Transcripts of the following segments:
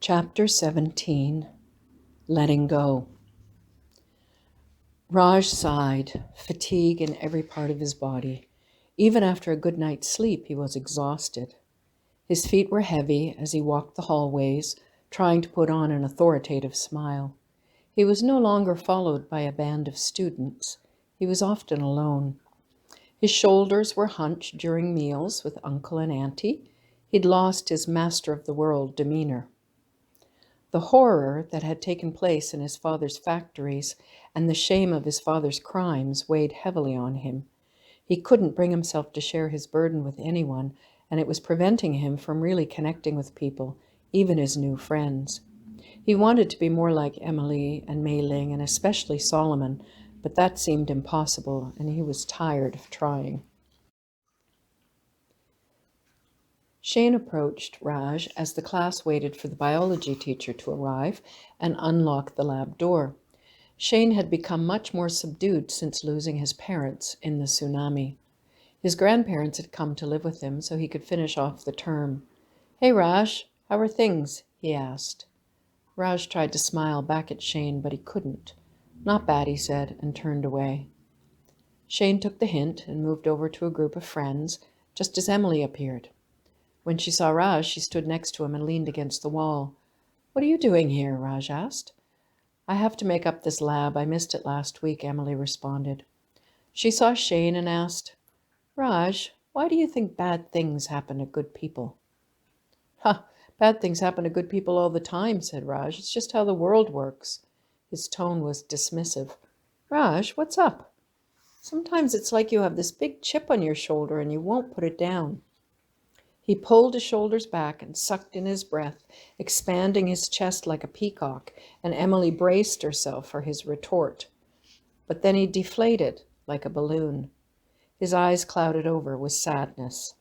Chapter 17, Letting Go. Raj sighed, fatigue in every part of his body. Even after a good night's sleep, he was exhausted. His feet were heavy as he walked the hallways, trying to put on an authoritative smile. He was no longer followed by a band of students. He was often alone. His shoulders were hunched during meals with uncle and auntie. He'd lost his master-of-the-world demeanor. The horror that had taken place in his father's factories and the shame of his father's crimes weighed heavily on him. He couldn't bring himself to share his burden with anyone, and it was preventing him from really connecting with people, even his new friends. He wanted to be more like Emily and Mei Ling, and especially Solomon, but that seemed impossible, and he was tired of trying. Shane approached Raj as the class waited for the biology teacher to arrive and unlock the lab door. Shane had become much more subdued since losing his parents in the tsunami. His grandparents had come to live with him so he could finish off the term. "Hey Raj, how are things?" he asked. Raj tried to smile back at Shane, but he couldn't. "Not bad," he said, and turned away. Shane took the hint and moved over to a group of friends, just as Emily appeared. When she saw Raj, she stood next to him and leaned against the wall. "What are you doing here?" Raj asked. "I have to make up this lab. I missed it last week," Emily responded. She saw Shane and asked, "Raj, why do you think bad things happen to good people?" "Ha, bad things happen to good people all the time," said Raj. "It's just how the world works." His tone was dismissive. "Raj, what's up? Sometimes it's like you have this big chip on your shoulder and you won't put it down." He pulled his shoulders back and sucked in his breath, expanding his chest like a peacock, and Emily braced herself for his retort. But then he deflated like a balloon. His eyes clouded over with sadness.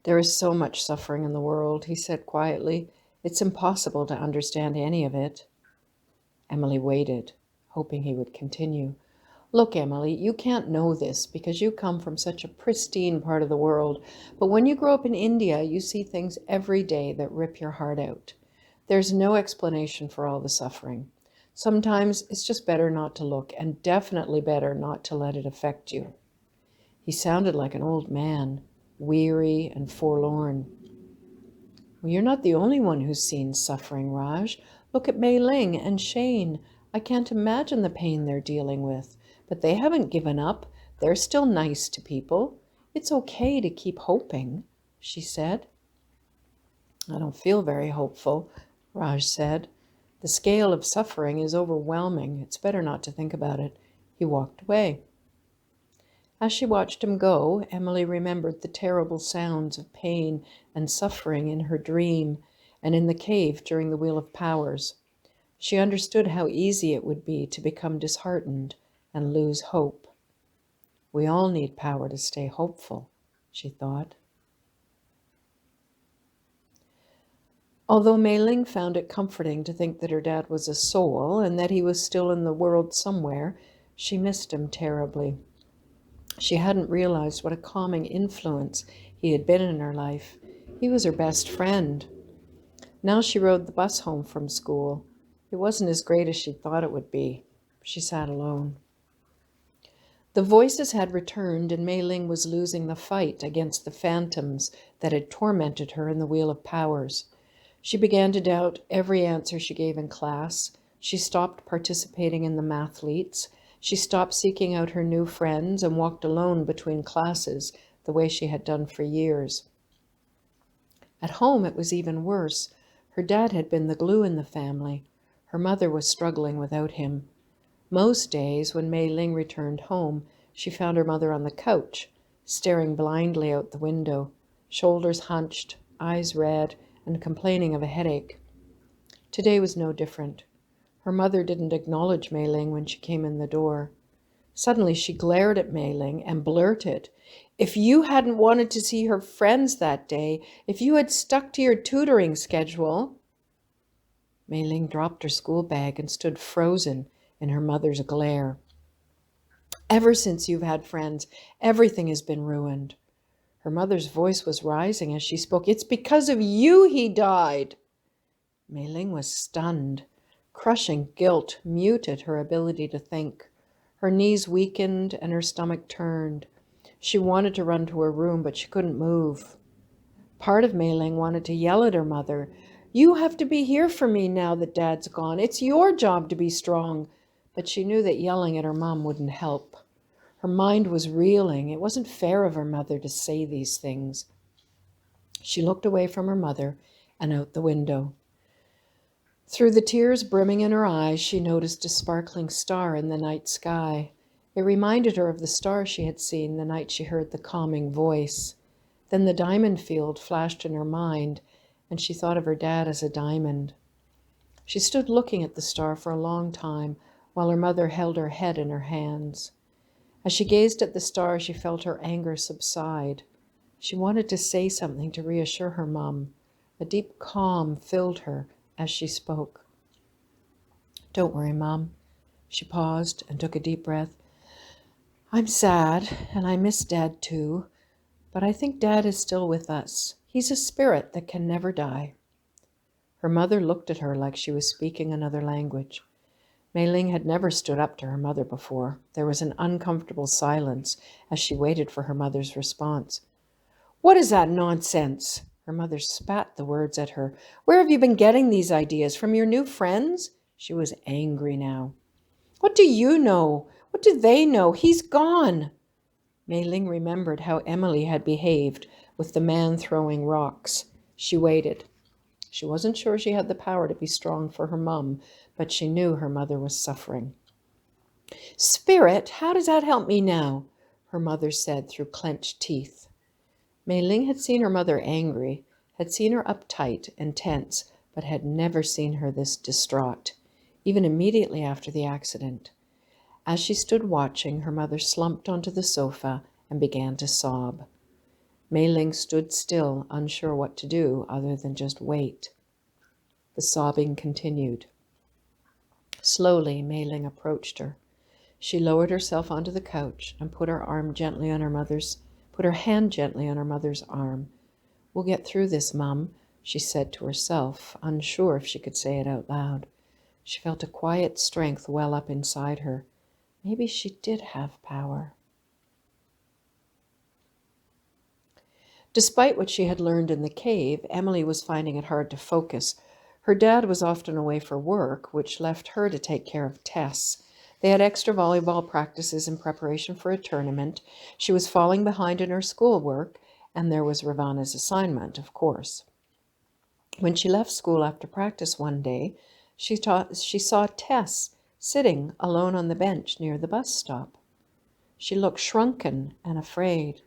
"There is so much suffering in the world," he said quietly. "It's impossible to understand any of it." Emily waited, hoping he would continue. "Look, Emily, you can't know this because you come from such a pristine part of the world, but when you grow up in India, you see things every day that rip your heart out. There's no explanation for all the suffering. Sometimes it's just better not to look, and definitely better not to let it affect you." He sounded like an old man, weary and forlorn. "Well, you're not the only one who's seen suffering, Raj. Look at Mei Ling and Shane. I can't imagine the pain they're dealing with. But they haven't given up. They're still nice to people. It's okay to keep hoping," she said. "I don't feel very hopeful," Raj said. "The scale of suffering is overwhelming. It's better not to think about it." He walked away. As she watched him go, Emily remembered the terrible sounds of pain and suffering in her dream and in the cave during the Wheel of Powers. She understood how easy it would be to become disheartened and lose hope. "We all need power to stay hopeful," she thought. Although Mei Ling found it comforting to think that her dad was a soul and that he was still in the world somewhere, she missed him terribly. She hadn't realized what a calming influence he had been in her life. He was her best friend. Now she rode the bus home from school. It wasn't as great as she thought it would be. She sat alone. The voices had returned, and Mei Ling was losing the fight against the phantoms that had tormented her in the Wheel of Powers. She began to doubt every answer she gave in class. She stopped participating in the mathletes. She stopped seeking out her new friends and walked alone between classes the way she had done for years. At home, it was even worse. Her dad had been the glue in the family. Her mother was struggling without him. Most days, when Mei Ling returned home, she found her mother on the couch, staring blindly out the window, shoulders hunched, eyes red, and complaining of a headache. Today was no different. Her mother didn't acknowledge Mei Ling when she came in the door. Suddenly she glared at Mei Ling and blurted, "If you hadn't wanted to see her friends that day, if you had stuck to your tutoring schedule—" Mei Ling dropped her school bag and stood frozen in her mother's glare. "Ever since you've had friends, everything has been ruined." Her mother's voice was rising as she spoke. "It's because of you he died." Mei Ling was stunned. Crushing guilt muted her ability to think. Her knees weakened and her stomach turned. She wanted to run to her room, but she couldn't move. Part of Mei Ling wanted to yell at her mother, "You have to be here for me now that Dad's gone. It's your job to be strong." But she knew that yelling at her mom wouldn't help. Her mind was reeling. It wasn't fair of her mother to say these things. She looked away from her mother and out the window. Through the tears brimming in her eyes, she noticed a sparkling star in the night sky. It reminded her of the star she had seen the night she heard the calming voice. Then the diamond field flashed in her mind, and she thought of her dad as a diamond. She stood looking at the star for a long time, while her mother held her head in her hands. As she gazed at the star, she felt her anger subside. She wanted to say something to reassure her mom. A deep calm filled her as she spoke. "Don't worry, Mom." She paused and took a deep breath. "I'm sad, and I miss Dad too, but I think Dad is still with us. He's a spirit that can never die." Her mother looked at her like she was speaking another language. Mei Ling had never stood up to her mother before. There was an uncomfortable silence as she waited for her mother's response. "What is that nonsense?" Her mother spat the words at her. "Where have you been getting these ideas? From your new friends?" She was angry now. "What do you know? What do they know? He's gone." Mei Ling remembered how Emily had behaved with the man throwing rocks. She waited. She wasn't sure she had the power to be strong for her mum, but she knew her mother was suffering. "Spirit, how does that help me now?" her mother said through clenched teeth. Mei Ling had seen her mother angry, had seen her uptight and tense, but had never seen her this distraught, even immediately after the accident. As she stood watching, her mother slumped onto the sofa and began to sob. Mei Ling stood still, unsure what to do other than just wait. The sobbing continued. Slowly, Mei Ling approached her. She lowered herself onto the couch and put her hand gently on her mother's arm. "We'll get through this, Mum," she said to herself, unsure if she could say it out loud. She felt a quiet strength well up inside her. Maybe she did have power. Despite what she had learned in the cave, Emily was finding it hard to focus. Her dad was often away for work, which left her to take care of Tess. They had extra volleyball practices in preparation for a tournament. She was falling behind in her schoolwork, and there was Ravana's assignment, of course. When she left school after practice one day, she saw Tess sitting alone on the bench near the bus stop. She looked shrunken and afraid.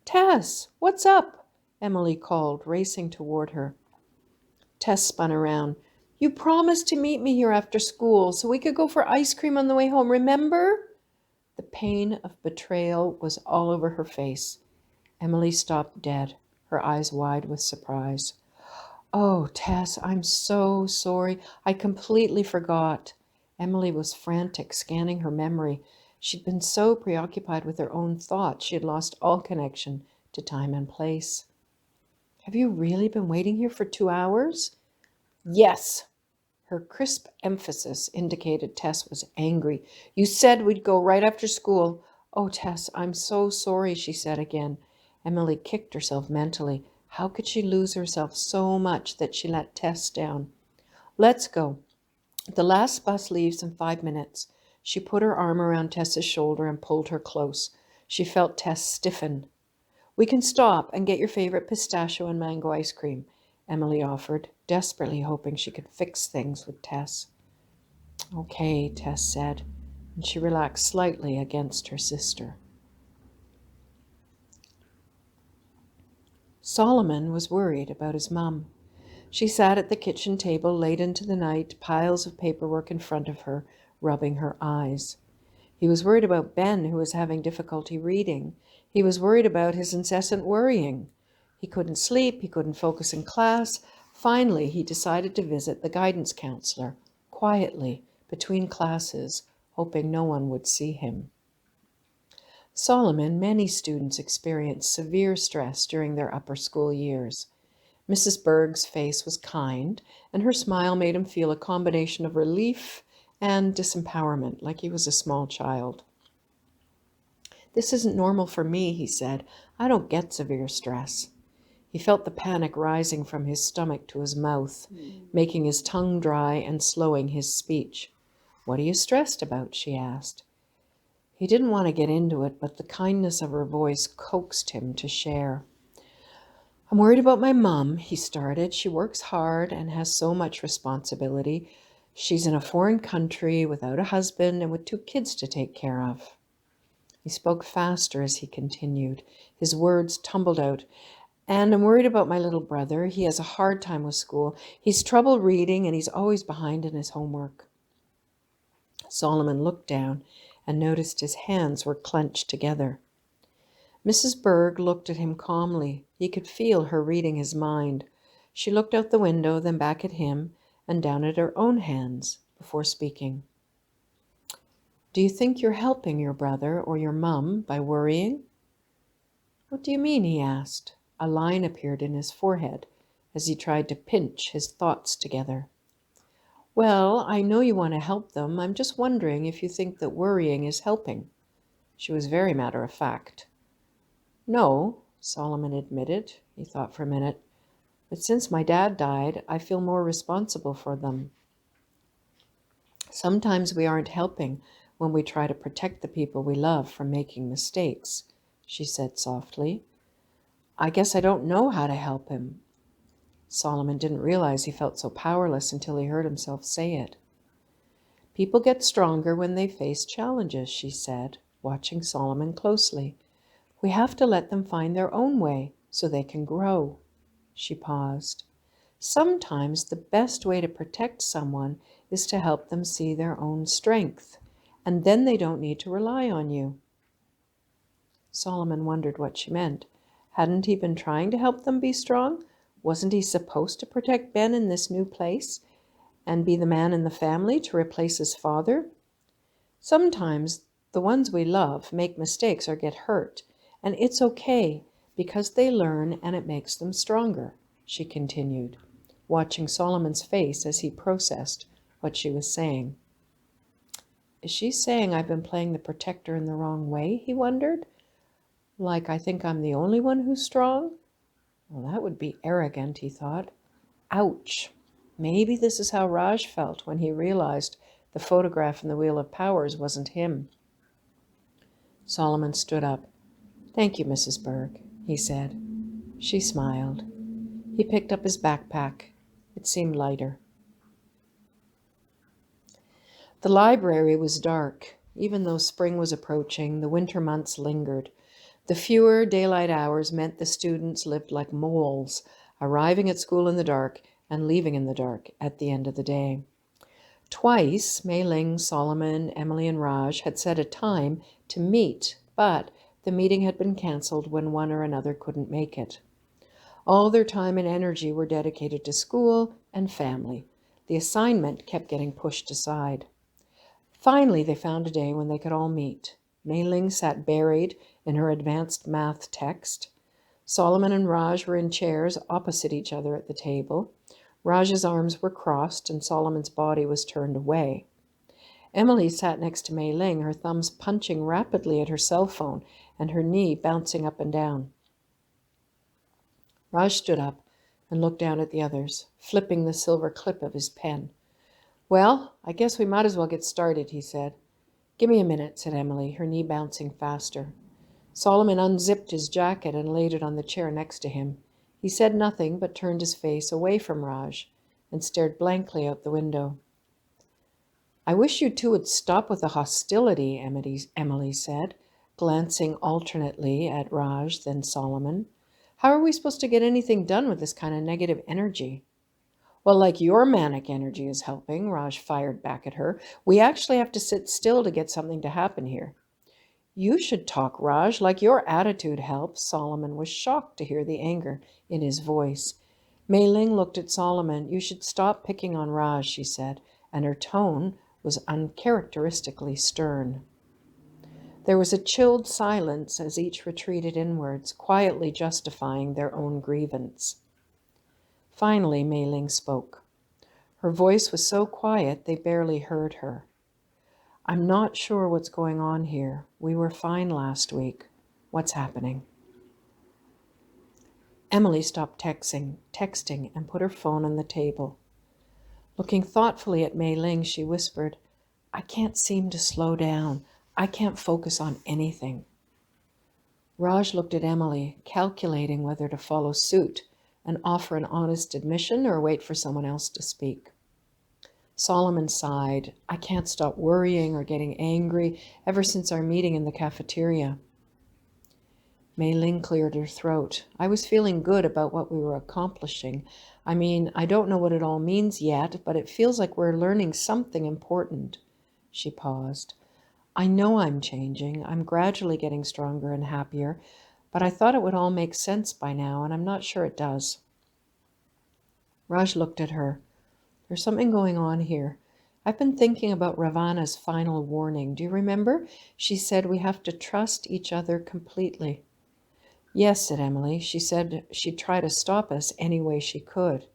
"Tess, what's up?" Emily called, racing toward her. Tess spun around. "You promised to meet me here after school so we could go for ice cream on the way home, remember?" The pain of betrayal was all over her face. Emily stopped dead, her eyes wide with surprise. "Oh, Tess, I'm so sorry. I completely forgot." Emily was frantic, scanning her memory. She'd been so preoccupied with her own thoughts, she had lost all connection to time and place. "Have you really been waiting here for 2 hours?" "Yes." Her crisp emphasis indicated Tess was angry. "You said we'd go right after school." "Oh, Tess, I'm so sorry," she said again. Emily kicked herself mentally. How could she lose herself so much that she let Tess down? "Let's go. The last bus leaves in 5 minutes." She put her arm around Tess's shoulder and pulled her close. She felt Tess stiffen. "We can stop and get your favorite pistachio and mango ice cream," Emily offered, desperately hoping she could fix things with Tess. "Okay," Tess said, and she relaxed slightly against her sister. Solomon was worried about his mum. She sat at the kitchen table late into the night, piles of paperwork in front of her, rubbing her eyes. He was worried about Ben, who was having difficulty reading. He was worried about his incessant worrying. He couldn't sleep, he couldn't focus in class. Finally, he decided to visit the guidance counselor, quietly, between classes, hoping no one would see him. Solomon, many students experience severe stress during their upper school years. Mrs. Berg's face was kind, and her smile made him feel a combination of relief and disempowerment, like he was a small child. "This isn't normal for me," he said. "I don't get severe stress." He felt the panic rising from his stomach to his mouth, making his tongue dry and slowing his speech. "What are you stressed about?" she asked. He didn't want to get into it, but the kindness of her voice coaxed him to share. "I'm worried about my mom," he started. "She works hard and has so much responsibility. She's in a foreign country without a husband and with 2 kids to take care of." He spoke faster as he continued. His words tumbled out. "And I'm worried about my little brother. He has a hard time with school. He's trouble reading and he's always behind in his homework." Solomon looked down and noticed his hands were clenched together. Mrs. Berg looked at him calmly. He could feel her reading his mind. She looked out the window, then back at him, and down at her own hands, before speaking. "Do you think you're helping your brother or your mum by worrying?" "What do you mean?" he asked. A line appeared in his forehead as he tried to pinch his thoughts together. "Well, I know you want to help them. I'm just wondering if you think that worrying is helping." She was very matter of fact. "No," Solomon admitted. He thought for a minute. "But since my dad died, I feel more responsible for them." "Sometimes we aren't helping when we try to protect the people we love from making mistakes," she said softly. "I guess I don't know how to help him." Solomon didn't realize he felt so powerless until he heard himself say it. "People get stronger when they face challenges," she said, watching Solomon closely. "We have to let them find their own way so they can grow." She paused. "Sometimes the best way to protect someone is to help them see their own strength, and then they don't need to rely on you." Solomon wondered what she meant. Hadn't he been trying to help them be strong? Wasn't he supposed to protect Ben in this new place and be the man in the family to replace his father? "Sometimes the ones we love make mistakes or get hurt, and it's okay because they learn and it makes them stronger," she continued, watching Solomon's face as he processed what she was saying. "Is she saying I've been playing the protector in the wrong way?" he wondered. "Like I think I'm the only one who's strong? Well, that would be arrogant," he thought. Ouch. Maybe this is how Raj felt when he realized the photograph in the Wheel of Powers wasn't him. Solomon stood up. "Thank you, Mrs. Berg," he said. She smiled. He picked up his backpack. It seemed lighter. The library was dark. Even though spring was approaching, the winter months lingered. The fewer daylight hours meant the students lived like moles, arriving at school in the dark and leaving in the dark at the end of the day. Twice, Mei Ling, Solomon, Emily, and Raj had set a time to meet, but the meeting had been canceled when one or another couldn't make it. All their time and energy were dedicated to school and family. The assignment kept getting pushed aside. Finally, they found a day when they could all meet. Mei Ling sat buried in her advanced math text. Solomon and Raj were in chairs opposite each other at the table. Raj's arms were crossed and Solomon's body was turned away. Emily sat next to Mei Ling, her thumbs punching rapidly at her cell phone and her knee bouncing up and down. Raj stood up and looked down at the others, flipping the silver clip of his pen. "Well, I guess we might as well get started," he said. "Give me a minute," said Emily, her knee bouncing faster. Solomon unzipped his jacket and laid it on the chair next to him. He said nothing, but turned his face away from Raj and stared blankly out the window. "I wish you two would stop with the hostility," Emily said, glancing alternately at Raj, then Solomon. "How are we supposed to get anything done with this kind of negative energy?" "Well, like your manic energy is helping," Raj fired back at her. "We actually have to sit still to get something to happen here." "You should talk, Raj, like your attitude helps." Solomon was shocked to hear the anger in his voice. Mei Ling looked at Solomon. "You should stop picking on Raj," she said, and her tone was uncharacteristically stern. There was a chilled silence as each retreated inwards, quietly justifying their own grievance. Finally, Mei Ling spoke. Her voice was so quiet they barely heard her. I'm not sure what's going on here. We were fine last week. What's happening? Emily stopped texting and put her phone on the table. Looking thoughtfully at Mei Ling, she whispered, I can't seem to slow down. I can't focus on anything. Raj looked at Emily, calculating whether to follow suit and offer an honest admission or wait for someone else to speak. Solomon sighed. I can't stop worrying or getting angry ever since our meeting in the cafeteria. Mei Ling cleared her throat. I was feeling good about what we were accomplishing. I mean, I don't know what it all means yet, but it feels like we're learning something important. She paused. I know I'm changing. I'm gradually getting stronger and happier, but I thought it would all make sense by now, and I'm not sure it does. Raj looked at her. There's something going on here. I've been thinking about Ravana's final warning. Do you remember? She said we have to trust each other completely. Yes, said Emily. She said she'd try to stop us any way she could.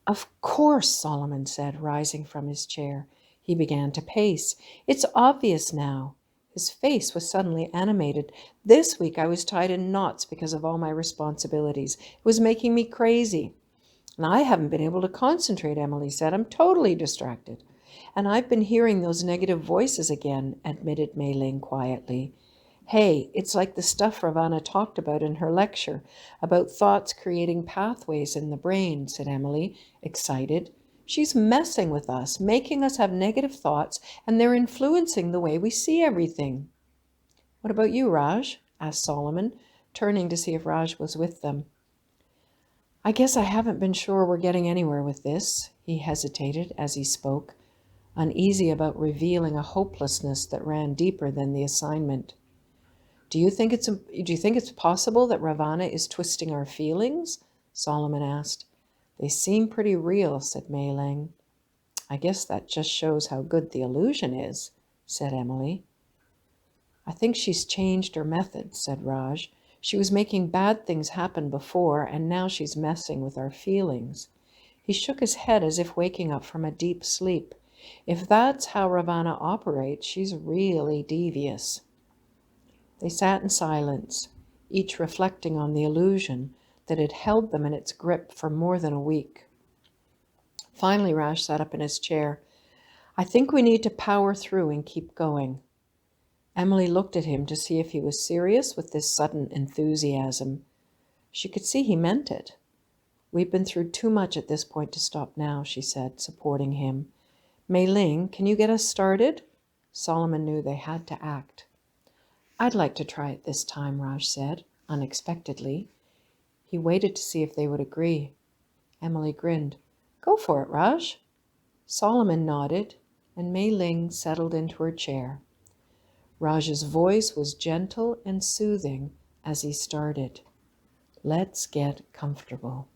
Of course, Solomon said, rising from his chair. He began to pace. It's obvious now. His face was suddenly animated. This week I was tied in knots because of all my responsibilities. It was making me crazy. And I haven't been able to concentrate, Emily said. I'm totally distracted. And I've been hearing those negative voices again, admitted Mei Ling quietly. Hey, it's like the stuff Ravana talked about in her lecture, about thoughts creating pathways in the brain, said Emily, excited. She's messing with us, making us have negative thoughts, and they're influencing the way we see everything. What about you, Raj? Asked Solomon, turning to see if Raj was with them. I guess I haven't been sure we're getting anywhere with this, he hesitated as he spoke, uneasy about revealing a hopelessness that ran deeper than the assignment. Do you think it's possible that Ravana is twisting our feelings? Solomon asked. They seem pretty real, said Mei Ling. I guess that just shows how good the illusion is, said Emily. I think she's changed her methods, said Raj. She was making bad things happen before, and now she's messing with our feelings. He shook his head as if waking up from a deep sleep. If that's how Ravana operates, she's really devious. They sat in silence, each reflecting on the illusion that had held them in its grip for more than a week. Finally, Raj sat up in his chair. I think we need to power through and keep going. Emily looked at him to see if he was serious with this sudden enthusiasm. She could see he meant it. We've been through too much at this point to stop now, she said, supporting him. Mei Ling, can you get us started? Solomon knew they had to act. I'd like to try it this time, Raj said, unexpectedly. He waited to see if they would agree. Emily grinned. Go for it, Raj. Solomon nodded, and Mei Ling settled into her chair. Raj's voice was gentle and soothing as he started. Let's get comfortable.